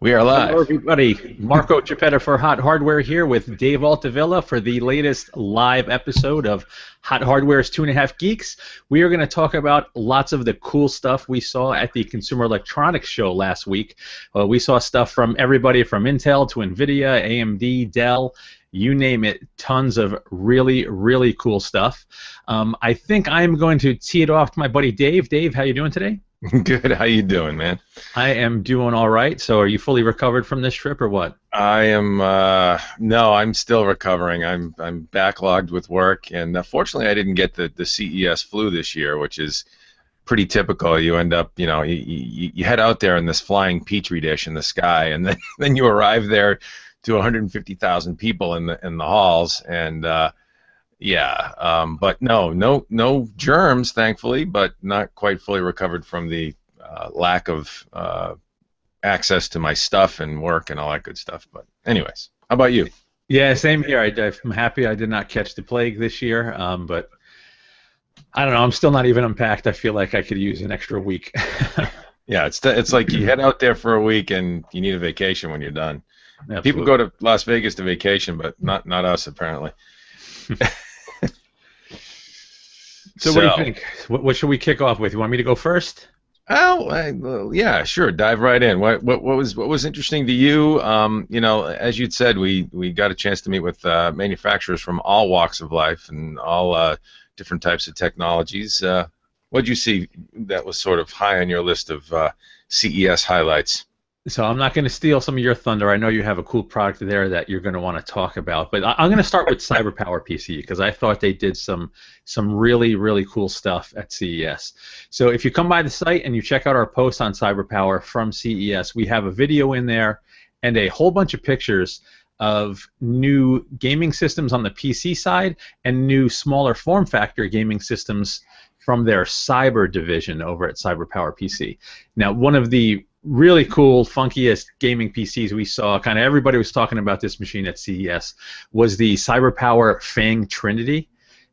We are Hello, live. everybody. Marco Chiappetta for Hot Hardware here with Dave Altavilla for the latest live episode of Hot Hardware's 2.5 Geeks. We are going to talk about lots of the cool stuff we saw at the Consumer Electronics Show last week. We saw stuff from everybody from Intel to NVIDIA, AMD, Dell, you name it, tons of really, really cool stuff. I think I'm going to tee it off to my buddy Dave. Dave, how you doing today? Good. How you doing, man? I am doing all right. So are you fully recovered from this trip or what? I am. No, I'm still recovering. I'm backlogged with work, and fortunately, I didn't get the CES flu this year, which is pretty typical. You end up, you head out there in this flying petri dish in the sky, and then then you arrive there to 150,000 people in the halls, and but no germs, thankfully, but not quite fully recovered from the lack of access to my stuff and work and all that good stuff. But anyways, how about you? Yeah, same here. I'm happy I did not catch the plague this year, but I don't know. I'm still not even unpacked. I feel like I could use an extra week. Yeah, it's like you head out there for a week and you need a vacation when you're done. Absolutely. People go to Las Vegas to vacation, but not us apparently. So what do you think? What should we kick off with? You want me to go first? Well, yeah, sure. Dive right in. What was interesting to you? As you'd said, we got a chance to meet with manufacturers from all walks of life and all different types of technologies. What did you see that was sort of high on your list of CES highlights? So I'm not going to steal some of your thunder. I know you have a cool product there that you're going to want to talk about, but I'm going to start with Cyberpowerpc because I thought they did some really, really cool stuff at CES. So if you come by the site and you check out our post on Cyberpower from CES, we have a video in there and a whole bunch of pictures of new gaming systems on the PC side and new smaller form factor gaming systems from their cyber division over at Cyberpowerpc. Now, one of the really cool, funkiest gaming PCs we saw, kind of everybody was talking about this machine at CES, was the Cyberpower Fang Trinity.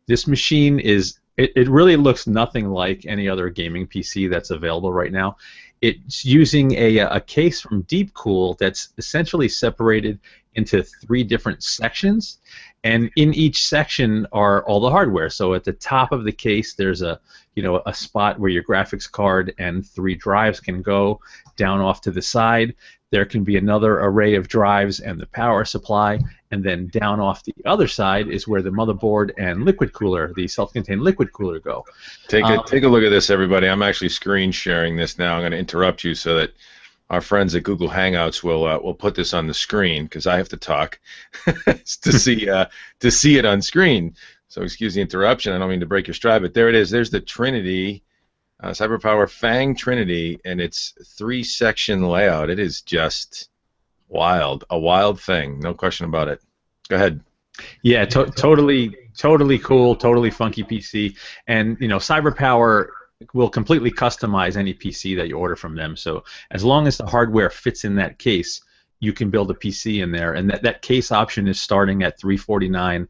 This machine it really looks nothing like any other gaming PC that's available right now. It's using a case from Deepcool that's essentially separated into 3 different sections, and in each section are all the hardware. So at the top of the case, there's a spot where your graphics card and 3 drives can go. Down off to the side, there can be another array of drives and the power supply, and then down off the other side is where the motherboard and liquid cooler, the self-contained liquid cooler, go. Take a look at this, everybody. I'm actually screen sharing this now. I'm going to interrupt you so that our friends at Google Hangouts will put this on the screen because I have to talk to see it on screen. So excuse the interruption. I don't mean to break your stride, but there it is. There's the Trinity, Cyberpower Fang Trinity, and its 3-section layout. It is just wild, a wild thing, no question about it. Go ahead. Yeah, totally cool, totally funky PC, and Cyberpower will completely customize any PC that you order from them. So as long as the hardware fits in that case, you can build a PC in there, and that case option is starting at $349.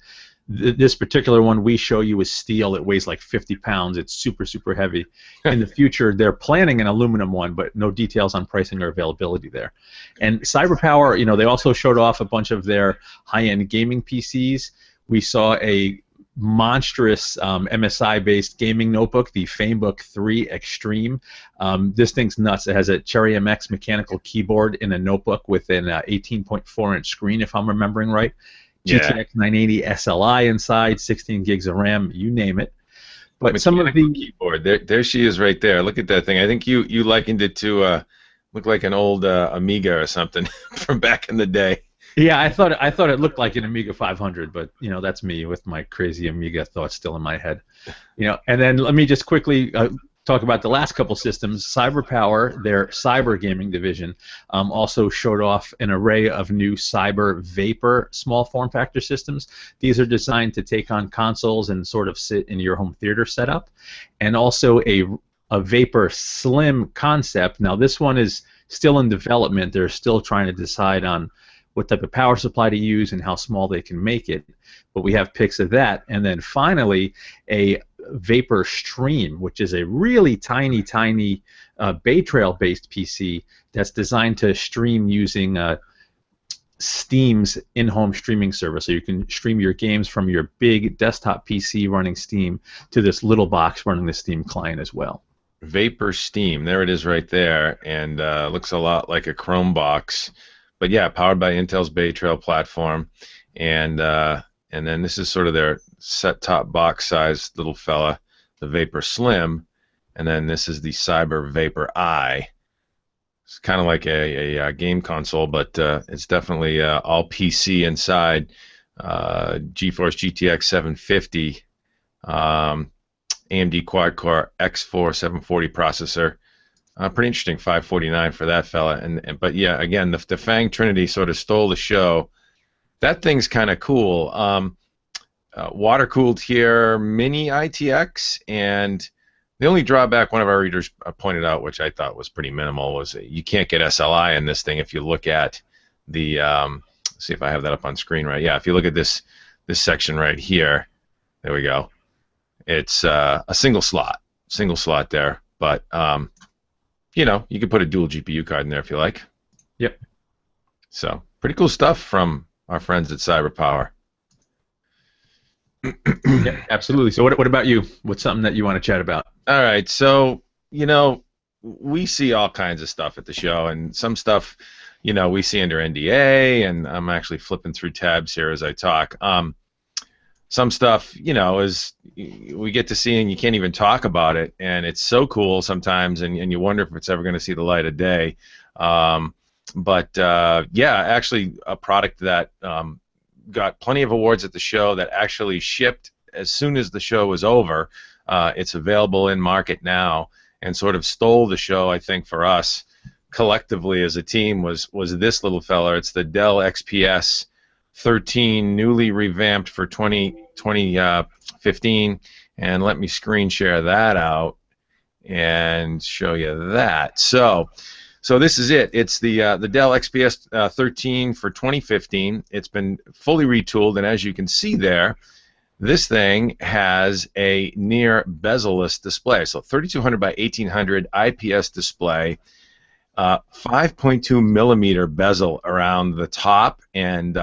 This particular one we show you is steel. It weighs like 50 pounds. It's super, super heavy. In the future, they're planning an aluminum one, but no details on pricing or availability there. And Cyberpower, they also showed off a bunch of their high-end gaming PCs. We saw a monstrous MSI-based gaming notebook, the Famebook 3 Extreme. This thing's nuts. It has a Cherry MX mechanical keyboard in a notebook with an 18.4-inch screen, if I'm remembering right. GTX 980 SLI inside, 16 gigs of RAM, you name it. But some of the keyboard, there she is right there. Look at that thing. I think you likened it to look like an old Amiga or something from back in the day. Yeah, I thought it looked like an Amiga 500, but that's me with my crazy Amiga thoughts still in my head. And then let me just quickly talk about the last couple systems. Cyberpower, their cyber gaming division, also showed off an array of new Cyber Vapor small form factor systems. These are designed to take on consoles and sort of sit in your home theater setup, and also a Vapor Slim concept. Now this one is still in development. They're still trying to decide on what type of power supply to use and how small they can make it, but we have pics of that. And then finally, a Vapor Stream, which is a really tiny Bay Trail-based PC that's designed to stream using Steam's in-home streaming service. So you can stream your games from your big desktop PC running Steam to this little box running the Steam client as well. Vapor Steam, there it is right there, and looks a lot like a Chrome box, but yeah, powered by Intel's Bay Trail platform, and then this is sort of their set-top box size little fella, the Vapor Slim, and then this is the Cyber Vapor I. It's kind of like a game console, but it's definitely all PC inside. GeForce GTX 750. AMD quad-core X4 740 processor. Pretty interesting, $549 for that fella. But yeah, again, the Fang Trinity sort of stole the show. That thing's kind of cool. Water-cooled here, mini ITX, and the only drawback one of our readers pointed out, which I thought was pretty minimal, was you can't get SLI in this thing if you look at the. Let's see if I have that up on screen right. Yeah, if you look at this section right here, there we go. It's a single slot there, but you could put a dual GPU card in there if you like. Yep. So pretty cool stuff from our friends at Cyberpower. Yeah, absolutely. So what about you? What's something that you want to chat about? All right, so we see all kinds of stuff at the show, and some stuff we see under NDA, and I'm actually flipping through tabs here as I talk. Some stuff, is we get to see and you can't even talk about it, and it's so cool sometimes, and you wonder if it's ever going to see the light of day. But actually a product that got plenty of awards at the show that actually shipped as soon as the show was over. It's available in market now, and sort of stole the show, I think, for us collectively as a team was this little fella. It's the Dell Xps 13, newly revamped for 2015, and let me screen share that out and show you that. So this is it. It's the Dell XPS 13 for 2015. It's been fully retooled, and as you can see there, this thing has a near bezel-less display. So 3200 by 1800 IPS display, 5.2 millimeter bezel around the top and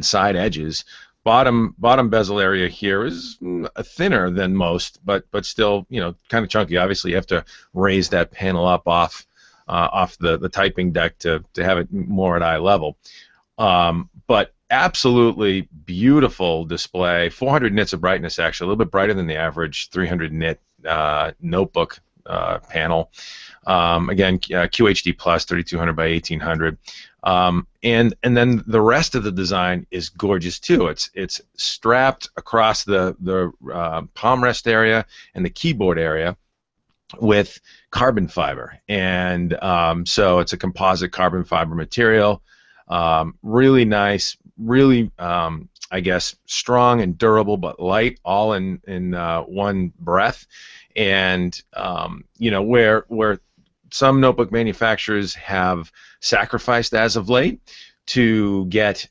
side edges. Bottom bezel area here is thinner than most, but still kind of chunky. Obviously, you have to raise that panel up off the typing deck to have it more at eye level. But absolutely beautiful display. 400 nits of brightness, actually, a little bit brighter than the average 300 nit notebook panel. Again, QHD plus 3200 by 1800. And then the rest of the design is gorgeous too. It's strapped across the palm rest area and the keyboard area with carbon fiber, and so it's a composite carbon fiber material. Really nice, really I guess strong and durable, but light, all in one breath. And where some notebook manufacturers have sacrificed as of late to get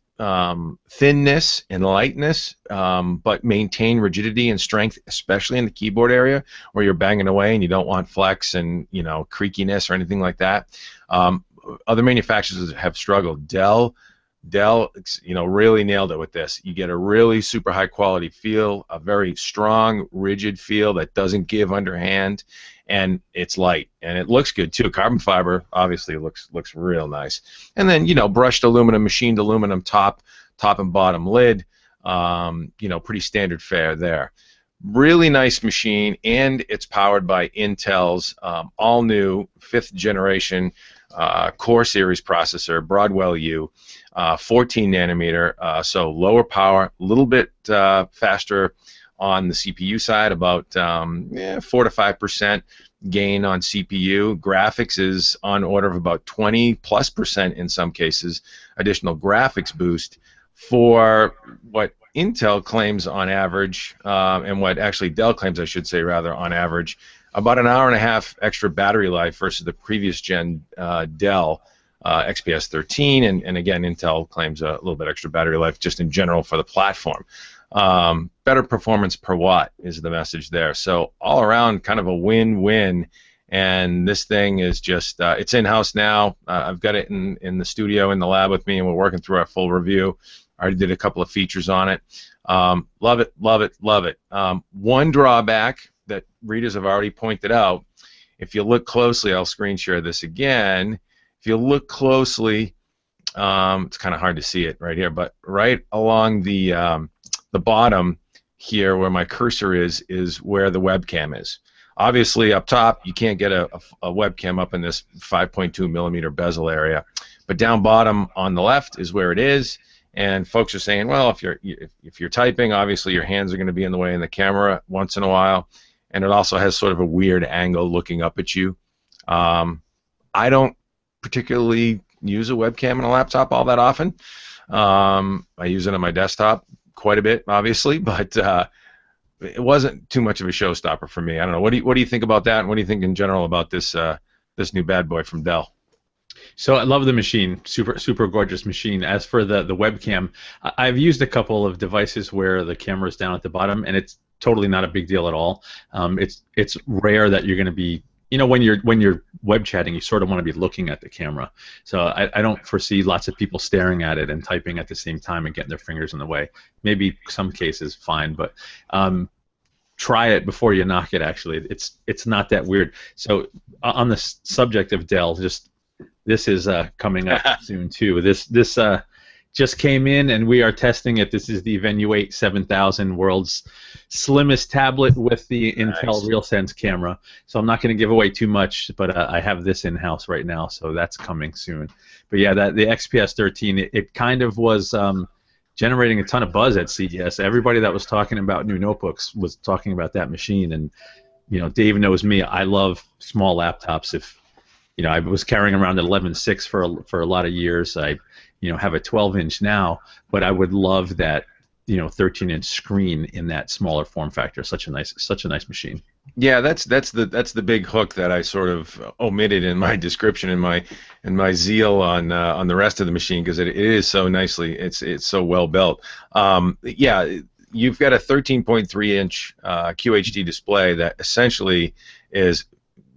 thinness and lightness, but maintain rigidity and strength, especially in the keyboard area where you're banging away and you don't want flex and creakiness or anything like that. Other manufacturers have struggled. Dell, really nailed it with this. You get a really super high quality feel, a very strong, rigid feel that doesn't give underhand, and it's light and it looks good too. Carbon fiber obviously looks real nice. And then brushed aluminum, machined aluminum top and bottom lid. Pretty standard fare there. Really nice machine, and it's powered by Intel's all new 5th generation Core series processor, Broadwell U, 14 nanometer, so lower power, a little bit faster on the CPU side, about 4 to 5% gain on CPU. Graphics is on order of about 20+% in some cases, additional graphics boost for what Intel claims on average, and what actually Dell claims, I should say, rather, on average, about an hour and a half extra battery life versus the previous gen Dell XPS 13, and again, Intel claims a little bit extra battery life just in general for the platform. Better performance per watt is the message there. So all around, kind of a win-win, and this thing is just it's in-house now. I've got it in the studio in the lab with me, and we're working through our full review. I already did a couple of features on it. Love it, love it, love it. One drawback that readers have already pointed out, if you look closely, I'll screen share this again. If you look closely, it's kind of hard to see it right here, but right along the bottom here where my cursor is where the webcam is. Obviously, up top, you can't get a webcam up in this 5.2 millimeter bezel area, but down bottom on the left is where it is. And folks are saying, well, if you're typing, obviously your hands are going to be in the way in the camera once in a while, and it also has sort of a weird angle looking up at you. I don't particularly use a webcam on a laptop all that often. I use it on my desktop quite a bit, obviously, but it wasn't too much of a showstopper for me. I don't know. What do you think about that, and what do you think in general about this this new bad boy from Dell? So I love the machine, super gorgeous machine. As for the webcam, I've used a couple of devices where the camera is down at the bottom, and it's totally not a big deal at all. It's rare that you're going to be, when you're web chatting, you sort of want to be looking at the camera. So I don't foresee lots of people staring at it and typing at the same time and getting their fingers in the way. Maybe some cases fine, but try it before you knock it. Actually, it's not that weird. So on the subject of Dell, this is coming up soon too. This just came in, and we are testing it. This is the Venue 8 7000, world's slimmest tablet with the Intel RealSense camera. So I'm not going to give away too much, but I have this in-house right now, so that's coming soon. But yeah, the XPS 13, it kind of was generating a ton of buzz at CES. Everybody that was talking about new notebooks was talking about that machine, and Dave knows me. I love small laptops. I was carrying around an 11.6 for a lot of years. I have a 12-inch now, but I would love that 13-inch screen in that smaller form factor. Such a nice machine. Yeah, that's the big hook that I sort of omitted in my description in my zeal on the rest of the machine, because it is so nicely, it's so well built. Yeah, you've got a 13.3-inch QHD display that essentially is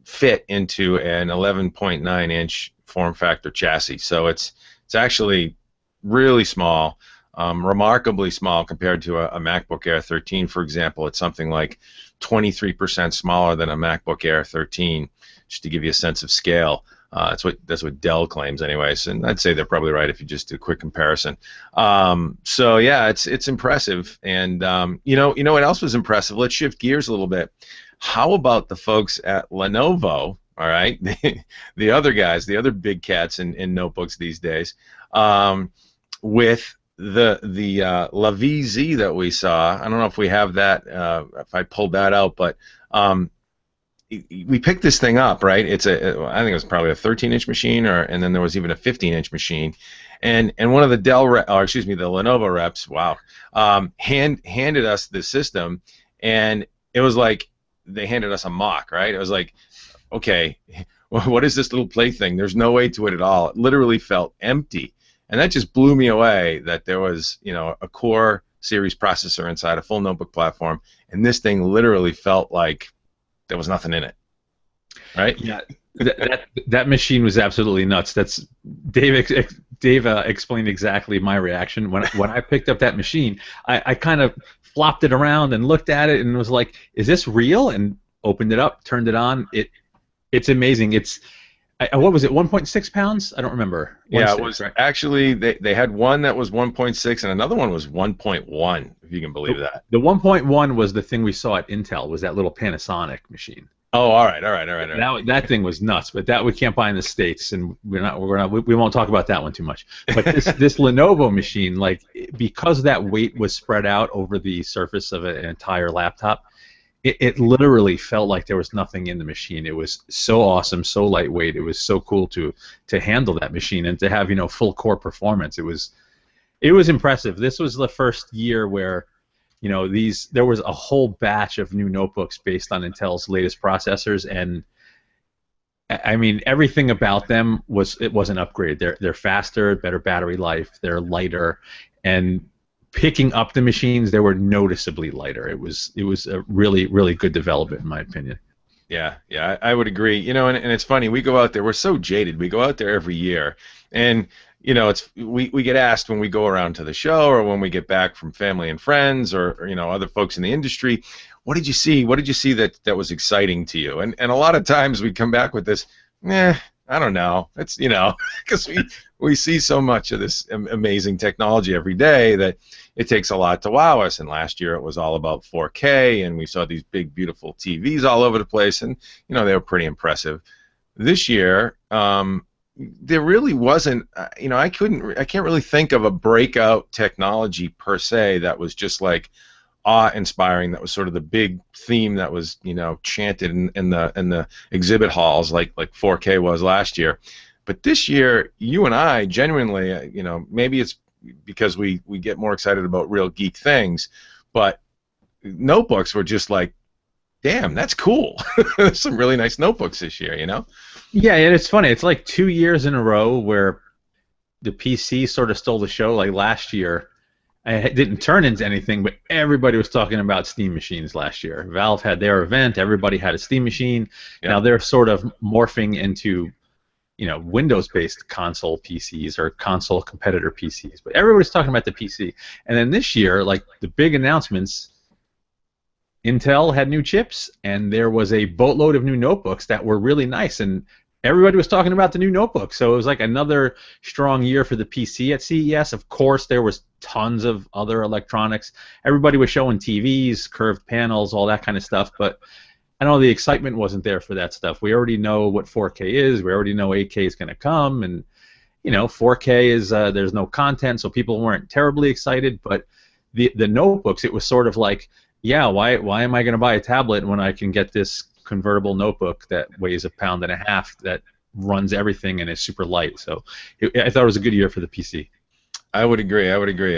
fit into an 11.9-inch form factor chassis. So it's actually really small, remarkably small compared to a MacBook Air 13, for example. It's something like 23% smaller than a MacBook Air 13, just to give you a sense of scale. That's what Dell claims, anyways, and I'd say they're probably right if you just do a quick comparison. So yeah, it's impressive, and you know what else was impressive? Let's shift gears a little bit. How about the folks at Lenovo? All right, the other guys, the other big cats in notebooks these days, with the LaVie-Z that we saw. I don't know if we have that, if I pulled that out, but we picked this thing up, right? I think it was probably a 13-inch machine, and then there was even a 15-inch machine, and one of the the Lenovo reps, wow, handed us the system, and it was like they handed us a mock, right? It was like, okay, what is this little plaything? There's no way to it at all. It literally felt empty, and that just blew me away that there was, a Core series processor inside a full notebook platform, and this thing literally felt like there was nothing in it, right? Yeah, that machine was absolutely nuts. That's Dave explained exactly my reaction when I picked up that machine. I kind of flopped it around and looked at it and was like, "Is this real?" And opened it up, turned it on. It's amazing. What was it? 1.6 pounds? I don't remember. Yeah, it was right? Actually they had one that was 1.6 and another one was 1.1. If you can believe that. The 1.1 was the thing we saw at Intel. Was that little Panasonic machine? Oh, all right. That thing was nuts, but that we can't buy in the States, and we won't talk about that one too much. But this Lenovo machine, because that weight was spread out over the surface of an entire laptop, it literally felt like there was nothing in the machine. It was so awesome, so lightweight. It was so cool to handle that machine and to have full core performance. It was impressive. This was the first year where there was a whole batch of new notebooks based on Intel's latest processors, and I mean everything about them was an upgrade. They're faster, better battery life, they're lighter, and picking up the machines, they were noticeably lighter. It was a really good development in my opinion. Yeah, I would agree. And it's funny. We go out there. We're so jaded. We go out there every year, and we get asked when we go around to the show or when we get back from family and friends or other folks in the industry. What did you see? What did you see that was exciting to you? And a lot of times we come back with this. I don't know. It's because we see so much of this amazing technology every day that it takes a lot to wow us. And last year it was all about 4K, and we saw these big, beautiful TVs all over the place, and they were pretty impressive. This year, there really wasn't. I can't really think of a breakout technology per se that was just like awe-inspiring. That was sort of the big theme that was chanted in the exhibit halls like 4K was last year. But this year, you and I genuinely, maybe it's because we get more excited about real geek things, but notebooks were just like, damn, that's cool. There's some really nice notebooks this year, Yeah, and it's funny. It's like 2 years in a row where the PC sort of stole the show. Like last year, it didn't turn into anything, but everybody was talking about Steam machines last year. Valve had their event. Everybody had a Steam machine. Yep. Now they're sort of morphing into Windows-based console PCs or console competitor PCs. But everybody's talking about the PC. And then this year, like the big announcements, Intel had new chips, and there was a boatload of new notebooks that were really nice, and everybody was talking about the new notebooks. So it was like another strong year for the PC at CES. Of course, there was tons of other electronics. Everybody was showing TVs, curved panels, all that kind of stuff, but I know the excitement wasn't there for that stuff. We already know what 4K is. We already know 8K is going to come, and 4K is there's no content, so people weren't terribly excited. But the notebooks, it was sort of like, yeah, why am I going to buy a tablet when I can get this convertible notebook that weighs 1.5 pounds that runs everything and is super light? So I thought it was a good year for the PC. I would agree.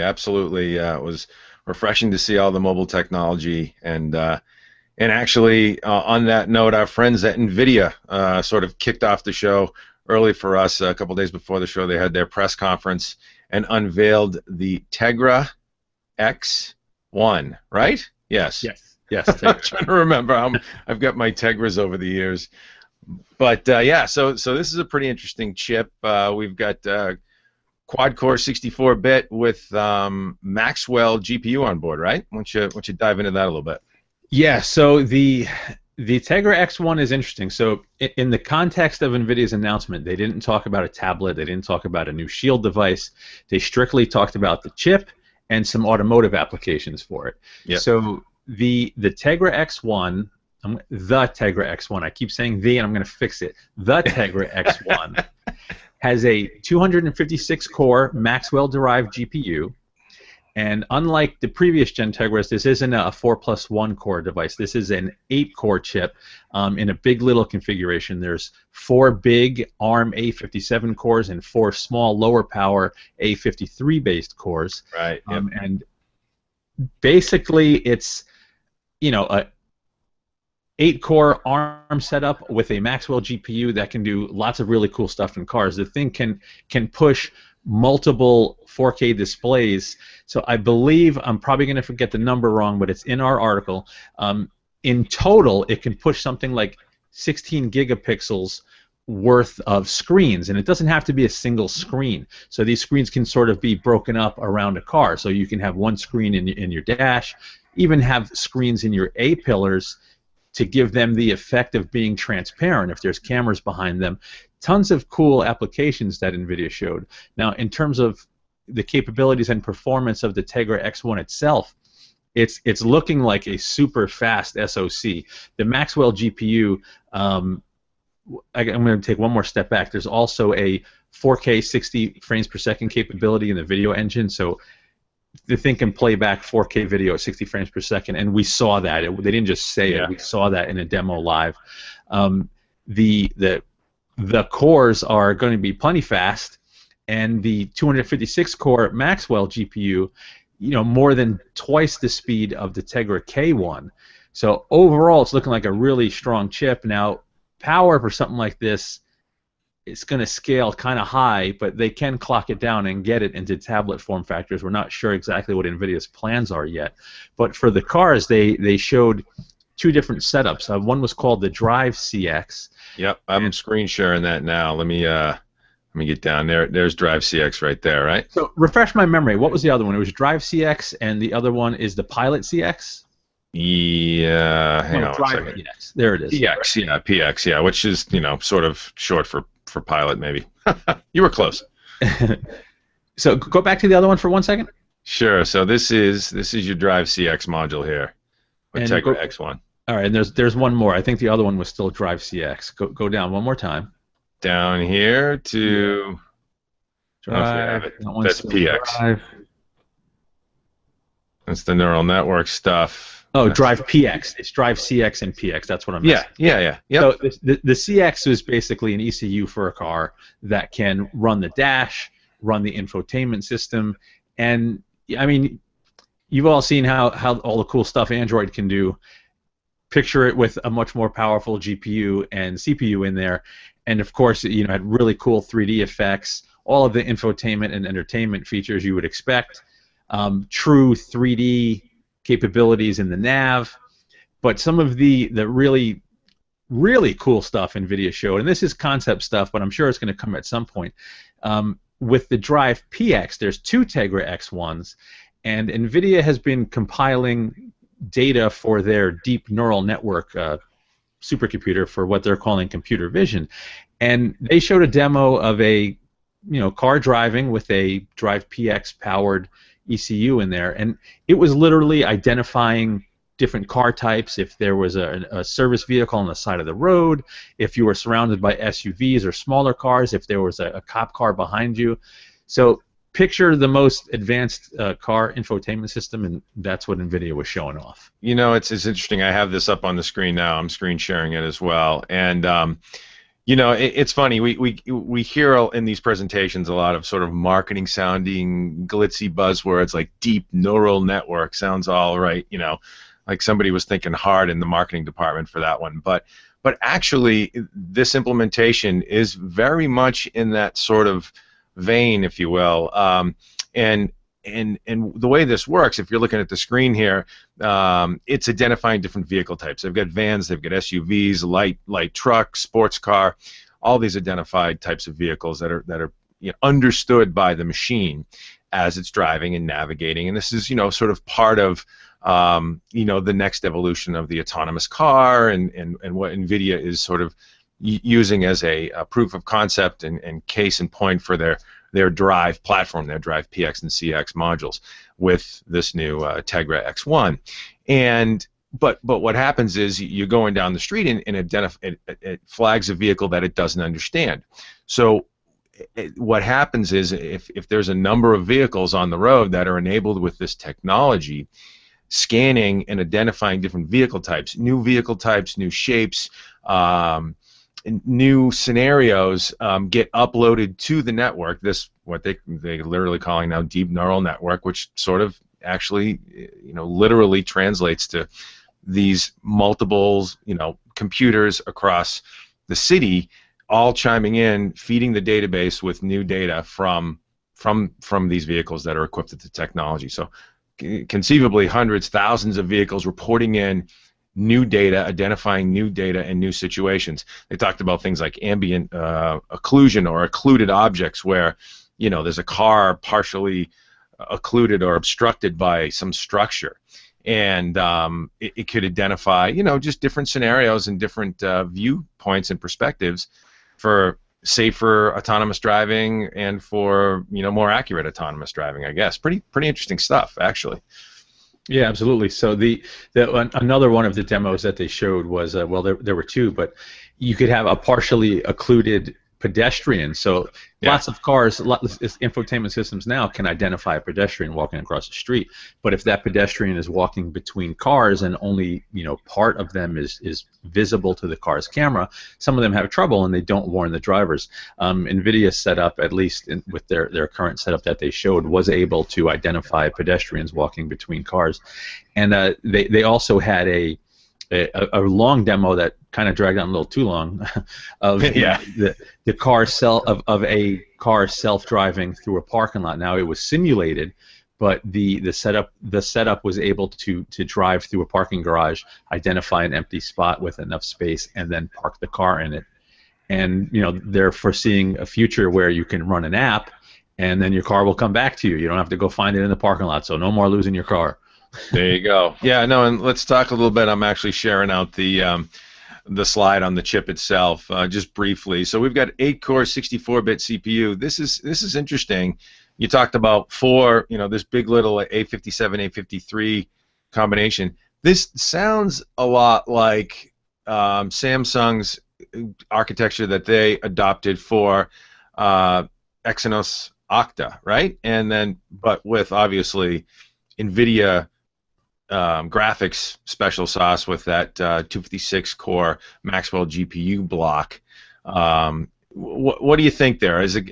Absolutely, it was refreshing to see all the mobile technology, and actually, on that note, our friends at NVIDIA sort of kicked off the show early for us. A couple days before the show, they had their press conference and unveiled the Tegra X1, right? Yes. I'm trying to remember. I've got my Tegras over the years. But, yeah, so this is a pretty interesting chip. We've got quad-core 64-bit with Maxwell GPU on board, right? Why don't you dive into that a little bit? Yeah, so the Tegra X1 is interesting. So in the context of NVIDIA's announcement, they didn't talk about a tablet. They didn't talk about a new Shield device. They strictly talked about the chip and some automotive applications for it. Yep. So the Tegra X1, the Tegra X1, I keep saying the, and I'm going to fix it. The Tegra X1 has a 256-core Maxwell-derived GPU. And unlike the previous Gen Tegras, this isn't a 4+1 core device. This is an 8-core chip in a big little configuration. There's 4 big ARM A57 cores and 4 small lower power A53 based cores. Right. Yep. And basically, it's a 8-core ARM setup with a Maxwell GPU that can do lots of really cool stuff in cars. The thing can push multiple 4K displays. So I believe, I'm probably going to forget the number wrong, but it's in our article. In total, it can push something like 16 gigapixels worth of screens, and it doesn't have to be a single screen. So these screens can sort of be broken up around a car. So you can have one screen in your dash, even have screens in your A-pillars to give them the effect of being transparent if there's cameras behind them. Tons of cool applications that NVIDIA showed. Now, in terms of the capabilities and performance of the Tegra X1 itself, it's looking like a super fast SoC. The Maxwell GPU, I'm going to take one more step back. There's also a 4K 60 frames per second capability in the video engine, so the thing can play back 4K video at 60 frames per second, and we saw that. They didn't just say it. We saw that in a demo live. The cores are going to be plenty fast, and the 256-core Maxwell GPU, more than twice the speed of the Tegra K1. So overall, it's looking like a really strong chip. Now, power for something like this, it's going to scale kind of high, but they can clock it down and get it into tablet form factors. We're not sure exactly what NVIDIA's plans are yet. But for the cars, they showed two different setups. One was called the Drive CX. Yep, I'm screen sharing that now. Let me get down there. There's Drive CX right there, right? So refresh my memory. What was the other one? It was Drive CX, and the other one is the Pilot CX. Yeah, hang on Drive one second. PX. There it is. PX, yeah, PX, yeah, which is sort of short for Pilot, maybe. You were close. So go back to the other one for 1 second. Sure. So this is your Drive CX module here with Tegra X1. All right, and there's one more. I think the other one was still Drive CX. Go down one more time. Down here to Drive. That's PX. Drive. That's the neural network stuff. Oh, Drive PX. It's Drive CX and PX. That's what I'm missing. Yeah. So the CX is basically an ECU for a car that can run the dash, run the infotainment system, and I mean, you've all seen how all the cool stuff Android can do. Picture it with a much more powerful GPU and CPU in there, and of course, it had really cool 3D effects, all of the infotainment and entertainment features you would expect, true 3D capabilities in the nav, but some of the really, really cool stuff NVIDIA showed, and this is concept stuff, but I'm sure it's going to come at some point. With the Drive PX, there's two Tegra X1s, and NVIDIA has been compiling data for their deep neural network supercomputer for what they're calling computer vision, and they showed a demo of a car driving with a Drive PX powered ECU in there, and it was literally identifying different car types, if there was a service vehicle on the side of the road, if you were surrounded by SUVs or smaller cars, if there was a cop car behind you. So picture the most advanced car infotainment system, and that's what NVIDIA was showing off. It's interesting. I have this up on the screen now. I'm screen sharing it as well, and it's funny. We hear in these presentations a lot of sort of marketing-sounding, glitzy buzzwords like deep neural network. Sounds all right, like somebody was thinking hard in the marketing department for that one. But actually, this implementation is very much in that sort of vein, if you will. And the way this works, if you're looking at the screen here, it's identifying different vehicle types. They've got vans, they've got SUVs, light truck, sports car, all these identified types of vehicles that are understood by the machine as it's driving and navigating. And this is sort of part of the next evolution of the autonomous car and what NVIDIA is sort of using as a proof of concept and case in point for their Drive platform, their Drive PX and CX modules with this new Tegra X1. But what happens is you're going down the street and it flags a vehicle that it doesn't understand. So what happens is if there's a number of vehicles on the road that are enabled with this technology, scanning and identifying different vehicle types, new shapes, new scenarios get uploaded to the network. This what they're literally calling now deep neural network, which sort of actually literally translates to these multiples computers across the city all chiming in, feeding the database with new data from these vehicles that are equipped with the technology. So conceivably hundreds, thousands of vehicles reporting in new data, identifying new data and new situations. They talked about things like ambient occlusion or occluded objects where there's a car partially occluded or obstructed by some structure. And it could identify, just different scenarios and different viewpoints and perspectives for safer autonomous driving and for more accurate autonomous driving. I guess pretty interesting stuff, actually. Yeah, absolutely. So another one of the demos that they showed was there were two, but you could have a partially occluded pedestrian. So lots of cars, infotainment systems now can identify a pedestrian walking across the street. But if that pedestrian is walking between cars and only part of them is visible to the car's camera, some of them have trouble and they don't warn the drivers. NVIDIA's setup, at least with their current setup that they showed, was able to identify pedestrians walking between cars, and they also had a long demo that kind of dragged on a little too long of the car of a car self-driving through a parking lot. Now it was simulated, but the setup was able to drive through a parking garage, identify an empty spot with enough space, and then park the car in it. And they're foreseeing a future where you can run an app, and then your car will come back to you. You don't have to go find it in the parking lot. So no more losing your car. There you go. Yeah, no, and let's talk a little bit. I'm actually sharing out the slide on the chip itself, just briefly. So we've got 8-core, 64-bit CPU. This is interesting. You talked about this big little A57, A53 combination. This sounds a lot like Samsung's architecture that they adopted for Exynos Octa, right? And then, but with obviously NVIDIA graphics special sauce with that 256-core Maxwell GPU block. What do you think there? Is it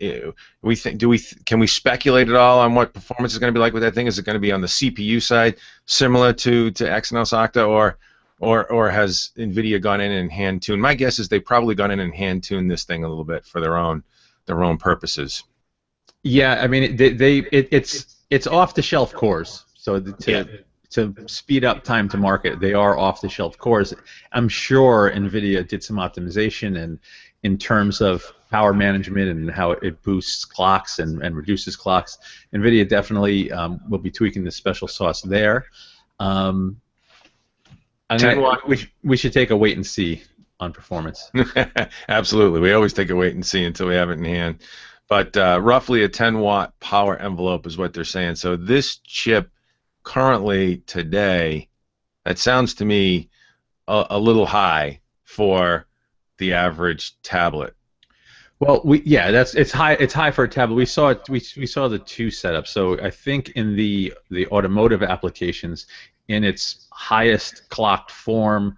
can we speculate at all on what performance is going to be like with that thing? Is it going to be on the CPU side similar to Exynos Octa, or has NVIDIA gone in and hand-tuned? My guess is they've probably gone in and hand-tuned this thing a little bit for their own purposes. Yeah, I mean it's off-the-shelf cores, so to speed up time to market, they are off-the-shelf cores. I'm sure NVIDIA did some optimization, and in terms of power management and how it boosts clocks and reduces clocks, NVIDIA definitely will be tweaking the special sauce there. We should take a wait and see on performance. Absolutely. We always take a wait and see until we have it in hand. But roughly a 10-watt power envelope is what they're saying. So this chip currently today, that sounds to me a little high for the average tablet. Well, it's high for a tablet. We saw it. We saw the two setups. So I think in the automotive applications, in its highest clocked form,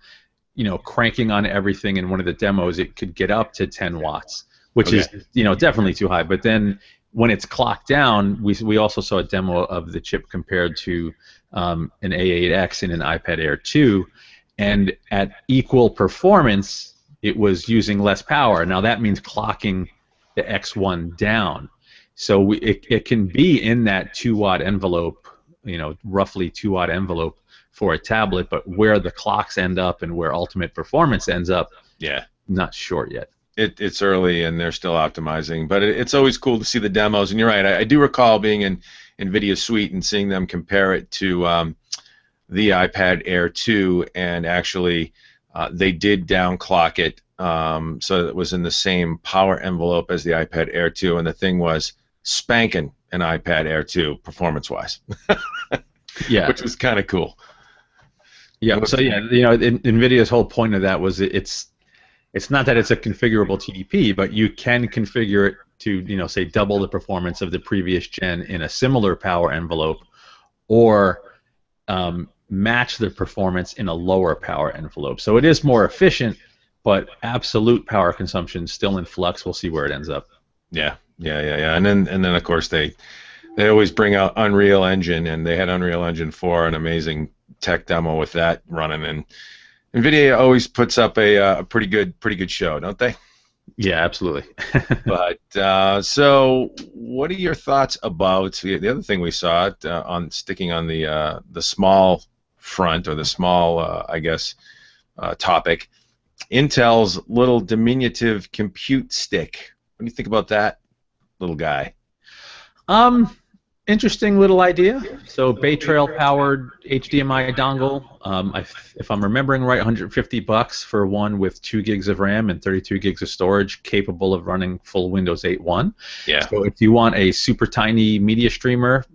cranking on everything in one of the demos, it could get up to 10 watts, which is definitely too high. But then when it's clocked down, we also saw a demo of the chip compared to an A8X in an iPad Air 2, and at equal performance, it was using less power. Now that means clocking the X1 down. So it can be in that 2-watt envelope, roughly 2-watt envelope for a tablet, but where the clocks end up and where ultimate performance ends up, not sure yet. It's early and they're still optimizing, but it's always cool to see the demos. And you're right, I do recall being in NVIDIA Suite and seeing them compare it to the iPad Air 2, and actually they did downclock it so it was in the same power envelope as the iPad Air 2, and the thing was spanking an iPad Air 2 performance-wise. Yeah, which was kind of cool. Yeah, so NVIDIA's whole point of that was it's not that it's a configurable TDP, but you can configure it to, say, double the performance of the previous gen in a similar power envelope, or match the performance in a lower power envelope. So it is more efficient, but absolute power consumption still in flux. We'll see where it ends up. Yeah. And then of course they always bring out Unreal Engine, and they had Unreal Engine 4, an amazing tech demo with that running, and NVIDIA always puts up a pretty good show, don't they? Yeah, absolutely. But so, what are your thoughts about the other thing we saw on sticking on the small front, or the small, topic? Intel's little diminutive compute stick. What do you think about that little guy? Interesting little idea. So Bay Trail powered HDMI dongle. If I'm remembering right, $150 for one with 2 gigs of RAM and 32 gigs of storage, capable of running full Windows 8.1. Yeah. So if you want a super tiny media streamer,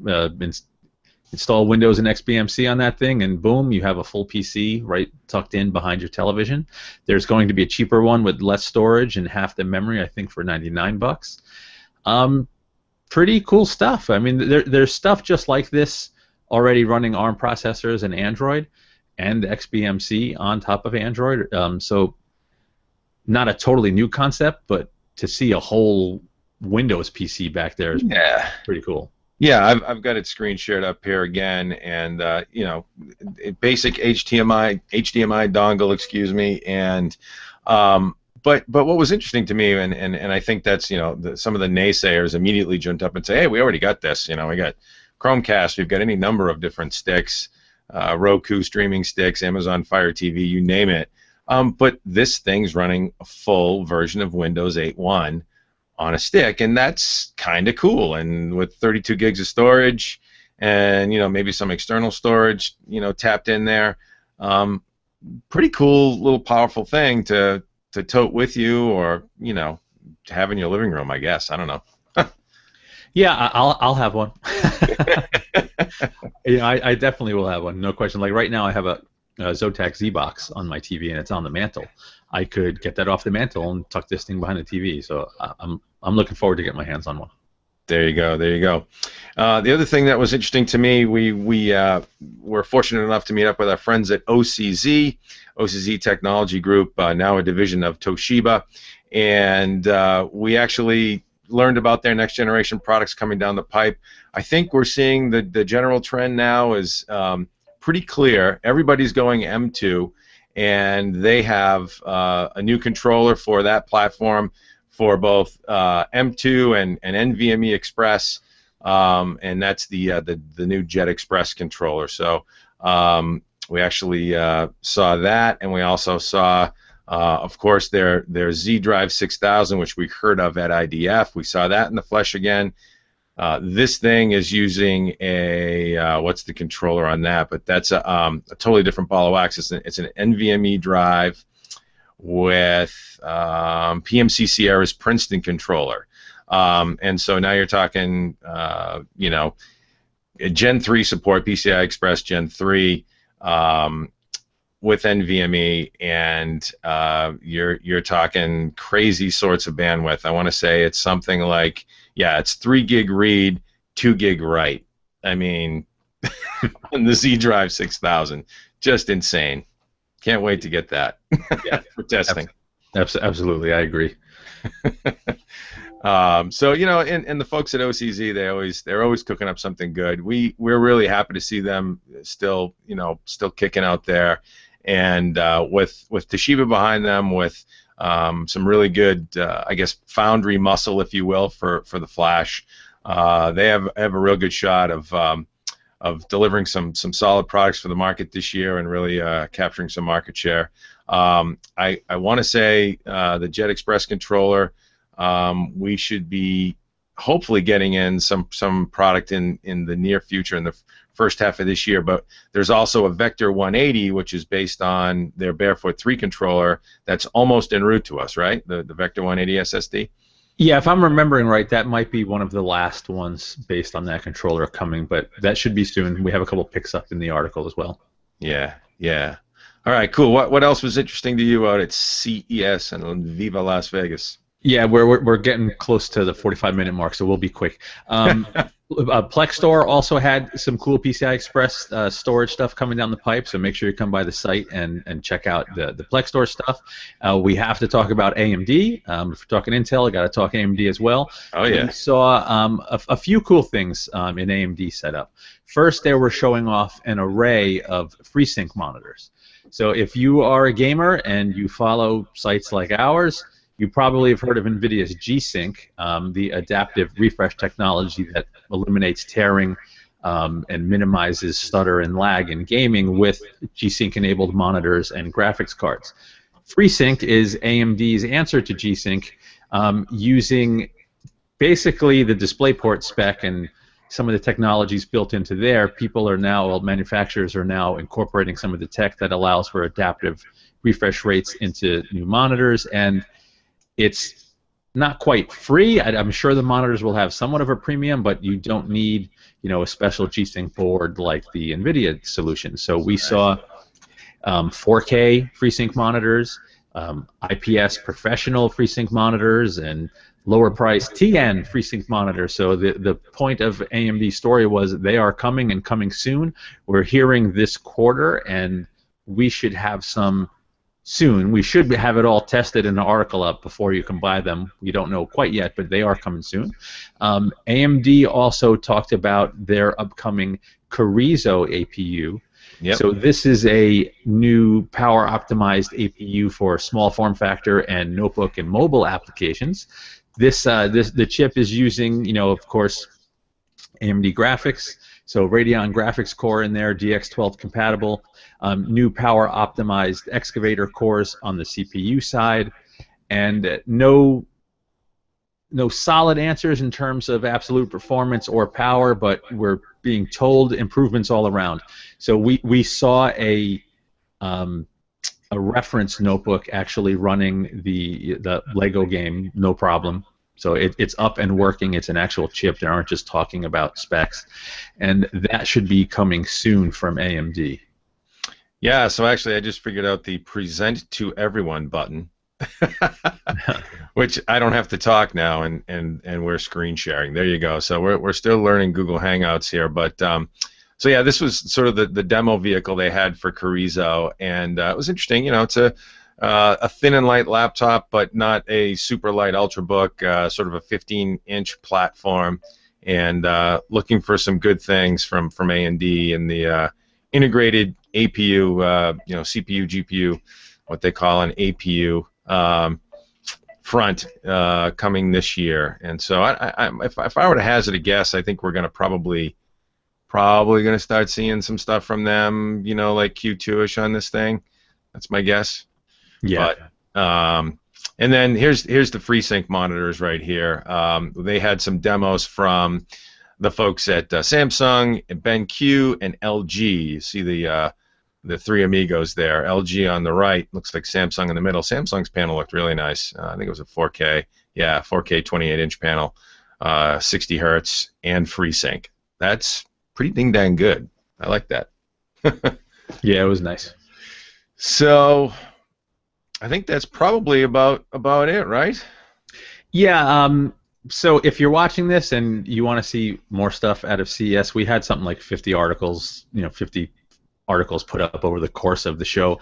install Windows and XBMC on that thing, and boom, you have a full PC right tucked in behind your television. There's going to be a cheaper one with less storage and half the memory, I think, for $99. Pretty cool stuff. I mean, there's stuff just like this already running ARM processors and Android, and XBMC on top of Android. So not a totally new concept, but to see a whole Windows PC back there is pretty cool. Yeah, I've got it screen shared up here again, and basic HDMI dongle, excuse me, and but what was interesting to me, and I think that's some of the naysayers immediately jumped up and say, hey, we already got this, we Chromecast, we've got any number of different sticks, Roku streaming sticks, Amazon Fire TV, you name it. But this thing's running a full version of Windows 8.1 on a stick, and that's kind of cool. And with 32 gigs of storage, and maybe some external storage, tapped in there, pretty cool little powerful thing to tote with you, or have in your living room, I guess. I don't know. Yeah, I'll have one. I definitely will have one, no question. Like right now, I have a Zotac Z-Box on my TV, and it's on the mantle. I could get that off the mantle and tuck this thing behind the TV. So I'm looking forward to getting my hands on one. There you go. There you go. The other thing that was interesting to me, we were fortunate enough to meet up with our friends at OCZ Technology Group, now a division of Toshiba, and we actually learned about their next generation products coming down the pipe. I think we're seeing the general trend now is pretty clear. Everybody's going M2, and they have a new controller for that platform for both M2 and NVMe Express, and that's the new Jet Express controller. So we actually saw that, and we also saw, of course, their Z Drive 6000, which we heard of at IDF. We saw that in the flesh again. This thing is using a what's the controller on that? But that's a totally different ball of wax. It's an NVMe drive with PMC Sierra's Princeton controller, and so now you're talking, Gen 3 support, PCI Express Gen 3 with NVMe, and you're talking crazy sorts of bandwidth. I want to say it's something like, it's 3 gig read, 2 gig write. I mean, on the Z Drive 6000, just insane. Can't wait to get that. Yeah, for testing. Absolutely, I agree. So and the folks at OCZ, they're always cooking up something good. We're really happy to see them still kicking out there, and with Toshiba behind them, with some really good I guess foundry muscle, if you will, for the flash. They have a real good shot of delivering some solid products for the market this year, and really capturing some market share. I want to say the Jet Express controller, we should be hopefully getting in some product in the near future, in the first half of this year. But there's also a Vector 180, which is based on their Barefoot 3 controller, that's almost en route to us, right? The Vector 180 SSD. Yeah, if I'm remembering right, that might be one of the last ones based on that controller coming, but that should be soon. We have a couple picks up in the article as well. Yeah. All right, cool. What else was interesting to you out at CES and Viva Las Vegas? Yeah, we're getting close to the 45-minute mark, so we'll be quick. Plex Store also had some cool PCI Express storage stuff coming down the pipe, so make sure you come by the site and check out the Plex Store stuff. We have to talk about AMD. If we're talking Intel, I got to talk AMD as well. Oh yeah. We saw a few cool things in AMD setup. First, they were showing off an array of FreeSync monitors. So if you are a gamer and you follow sites like ours, you probably have heard of NVIDIA's G-Sync, the adaptive refresh technology that eliminates tearing and minimizes stutter and lag in gaming with G-Sync-enabled monitors and graphics cards. FreeSync is AMD's answer to G-Sync, using basically the DisplayPort spec and some of the technologies built into there. Manufacturers are now incorporating some of the tech that allows for adaptive refresh rates into new monitors, and it's not quite free. I'm sure the monitors will have somewhat of a premium, but you don't need, a special G-Sync board like the NVIDIA solution. So we saw 4K FreeSync monitors, IPS professional FreeSync monitors, and lower price TN FreeSync monitors. So the point of AMD's story was they are coming and coming soon. We're hearing this quarter, and we should have some soon. We should have it all tested in an article up before you can buy them. We don't know quite yet, but they are coming soon. AMD also talked about their upcoming Carrizo APU. Yep. So this is a new power-optimized APU for small form factor and notebook and mobile applications. The chip is using, of course, AMD graphics, So Radeon graphics core in there, DX12 compatible, new power optimized excavator cores on the CPU side, and no solid answers in terms of absolute performance or power, but we're being told improvements all around. So we saw a reference notebook actually running the Lego game, no problem. So it's up and working. It's an actual chip. They aren't just talking about specs, and that should be coming soon from AMD. Yeah. So actually, I just figured out the present to everyone button, which I don't have to talk now, and we're screen sharing. There you go. So we're still learning Google Hangouts here, but so yeah, this was sort of the demo vehicle they had for Carrizo, and it was interesting. You know, it's a thin and light laptop, but not a super light ultrabook. Sort of a 15-inch platform, and looking for some good things from AMD and the integrated APU, you know, CPU, GPU, what they call an APU. Front coming this year, and so if I were to hazard a guess, I think we're going to probably going to start seeing some stuff from them, you know, like Q2ish on this thing. That's my guess. Yeah. But, and then here's the FreeSync monitors right here. They had some demos from the folks at Samsung, BenQ, and LG. You see the three amigos there. LG on the right, looks like Samsung in the middle. Samsung's panel looked really nice. I think it was a 4K. Yeah, 4K 28-inch panel, 60 hertz, and FreeSync. That's pretty ding-dang good. I like that. Yeah, it was nice. So I think that's probably about it, right? Yeah. So if you're watching this and you want to see more stuff out of CES, we had something like 50 articles, 50 articles put up over the course of the show.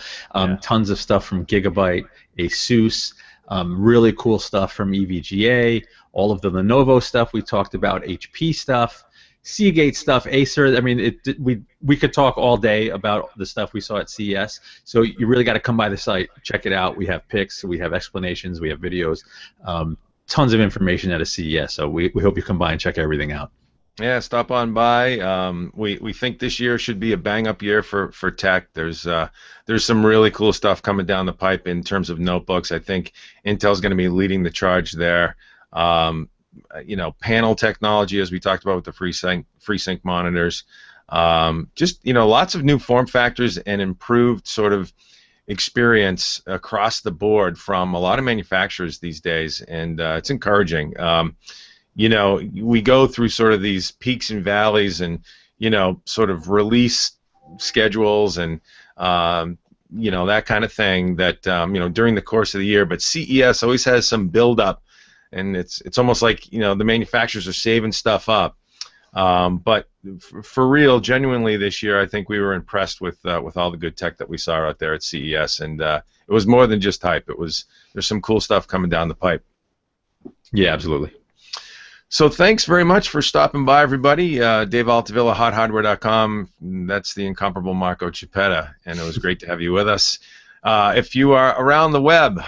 Tons of stuff from Gigabyte, ASUS, really cool stuff from EVGA, all of the Lenovo stuff we talked about, HP stuff, Seagate stuff, Acer. I mean, we could talk all day about the stuff we saw at CES. So you really got to come by the site, check it out. We have pics, we have explanations, we have videos, tons of information out of CES. So we hope you come by and check everything out. Yeah, stop on by. We think this year should be a bang-up year for tech. There's some really cool stuff coming down the pipe in terms of notebooks. I think Intel's going to be leading the charge there. You know, panel technology, as we talked about with the FreeSync monitors. Just, you know, lots of new form factors and improved sort of experience across the board from a lot of manufacturers these days, and it's encouraging. You know, we go through sort of these peaks and valleys, and you know, sort of release schedules and you know, that kind of thing that you know, during the course of the year. But CES always has some build up, and it's almost like, you know, the manufacturers are saving stuff up. But for real, genuinely, this year, I think we were impressed with all the good tech that we saw out there at CES, and it was more than just hype. There's some cool stuff coming down the pipe. Yeah, absolutely. So thanks very much for stopping by, everybody. Dave Altavilla, HotHardware.com. That's the incomparable Marco Chiappetta, and it was great to have you with us. If you are around the web,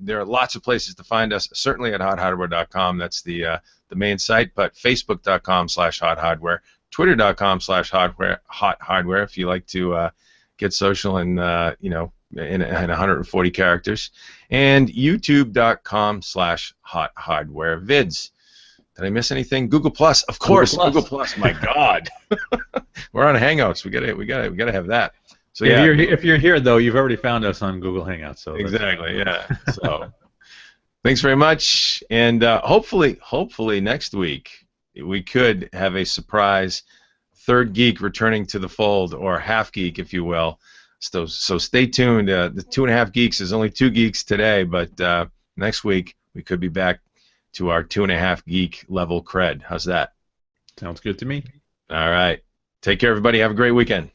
there are lots of places to find us, certainly at HotHardware.com. That's the main site, but Facebook.com/HotHardware, Twitter.com/HotHardware if you like to get social and, you know, in 140 characters, and YouTube.com/HotHardwareVids. Did I miss anything? Google Plus, of course. Google Plus. My God, we're on Hangouts. We gotta have that. So yeah, if you're here though, you've already found us on Google Hangouts. So exactly, yeah. So thanks very much, and hopefully next week we could have a surprise third geek returning to the fold, or half geek, if you will. So stay tuned. The 2.5 geeks is only 2 geeks today, but next week we could be back to our 2.5 geek level cred. How's that? Sounds good to me. All right. Take care, everybody. Have a great weekend.